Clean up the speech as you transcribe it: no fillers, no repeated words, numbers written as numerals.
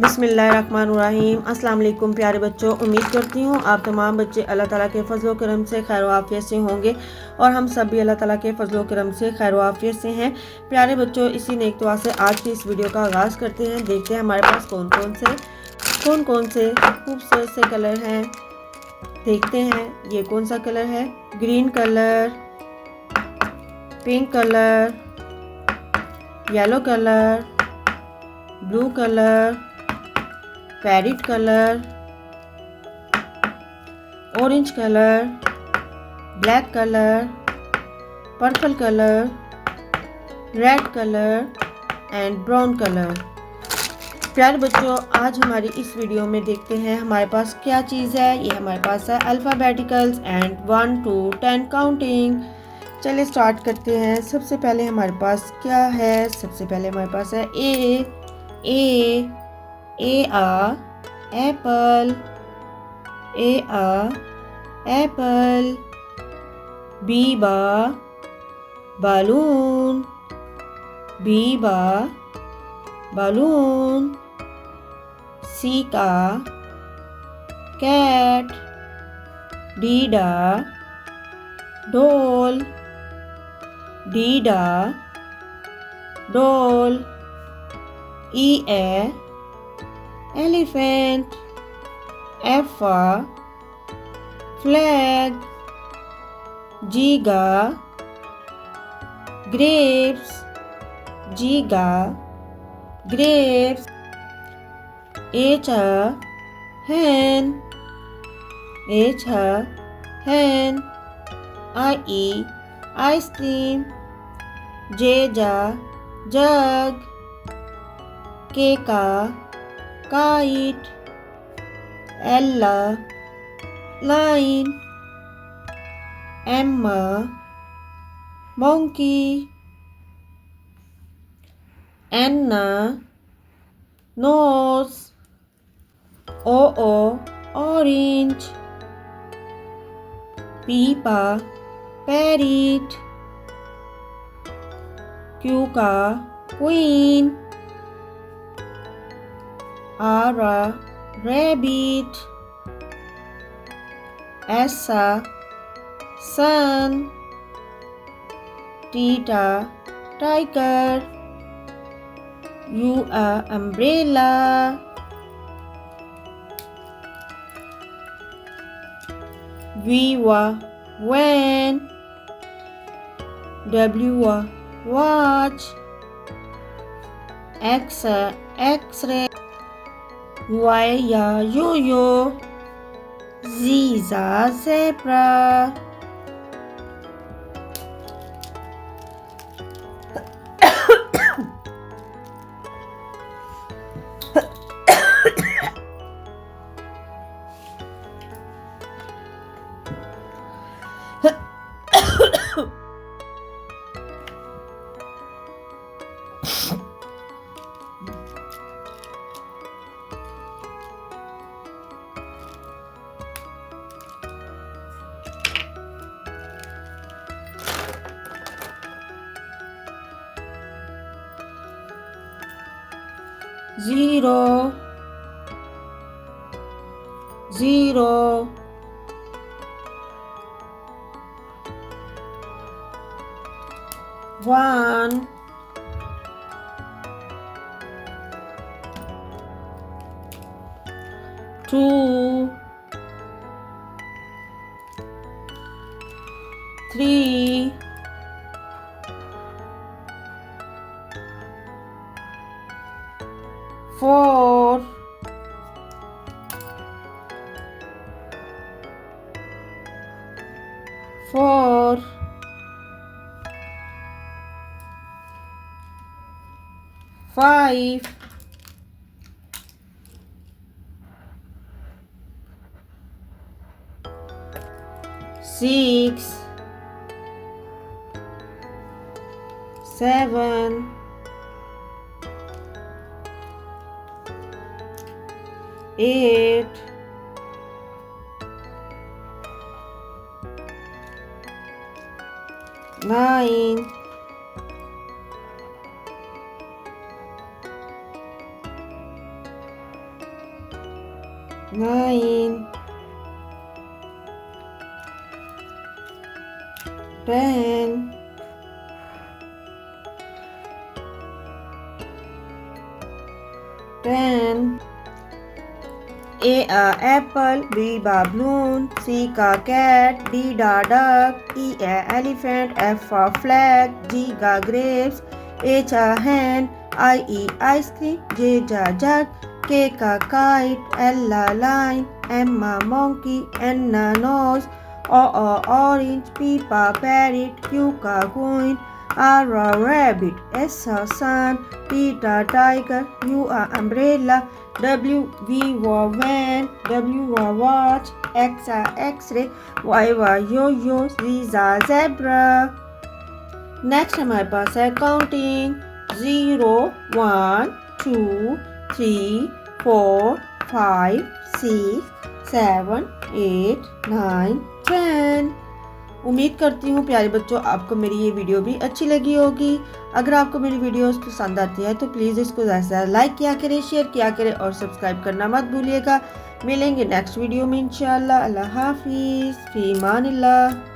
बिस्मिल्लाहिर्रहमानिर्रहीम। अस्सलाम वालेकुम प्यारे बच्चों, उम्मीद करती हूँ आप तमाम बच्चे अल्लाह ताला के फजल करम से खैर आफियत से होंगे और हम सब भी अल्लाह ताला के फजल करम से खैर आफियत से हैं। प्यारे बच्चों, इसी नेक दुआ से आज की इस वीडियो का आगाज़ करते हैं। देखते हैं हमारे पास कौन कौन से खूबसूरत से कलर हैं। देखते हैं ये कौन सा कलर है। Green colour, pink colour, yellow colour, blue colour, parrot colour, orange colour, black colour, purple colour, red colour and brown colour. प्यारे बच्चों, आज हमारी इस वीडियो में देखते हैं हमारे पास क्या चीज़ है। ये हमारे पास है अल्फ़ाबेटिकल्स एंड 1 to 10 काउंटिंग। चलिए स्टार्ट करते हैं। सबसे पहले हमारे पास क्या है। सबसे पहले हमारे पास है A apple, apple. B balloon, balloon. C cat, D doll, doll. E elephant, F flag. G grapes, grapes. H hen, hen. I ice cream. J jug. K kite. L line. M monkey. N nose. O orange. P parrot. Q queen. R rabbit. S sun. T tiger. U umbrella. V van. W watch. X x-ray. Y yo-yo. Z zebra. Zero. 1. 2. 3. 4. 5. 6. 7. 8. 9. 10. 9 10 10 A apple, B balloon, C cat, D duck, E elephant, F flag, G grapes, H hen, I ice cream, J jug, K kite, L line, M monkey, N nose, O orange, P parrot, Q coin, R rabbit, S sun, T tiger, U umbrella, W van, W watch, X x-ray, Y yo-yo, Z zebra. Next हमारे पास है counting 0 1 2 3 4 5 6 7 8 9 10। उम्मीद करती हूँ प्यारे बच्चों आपको मेरी ये वीडियो भी अच्छी लगी होगी। अगर आपको मेरी वीडियोस पसंद आती है तो प्लीज़ इसको ज़्यादा लाइक किया करें, शेयर किया करें और सब्सक्राइब करना मत भूलिएगा। मिलेंगे नेक्स्ट वीडियो में इंशाल्लाह। अल्लाह हाफिज़, फ़ी अमानिल्लाह।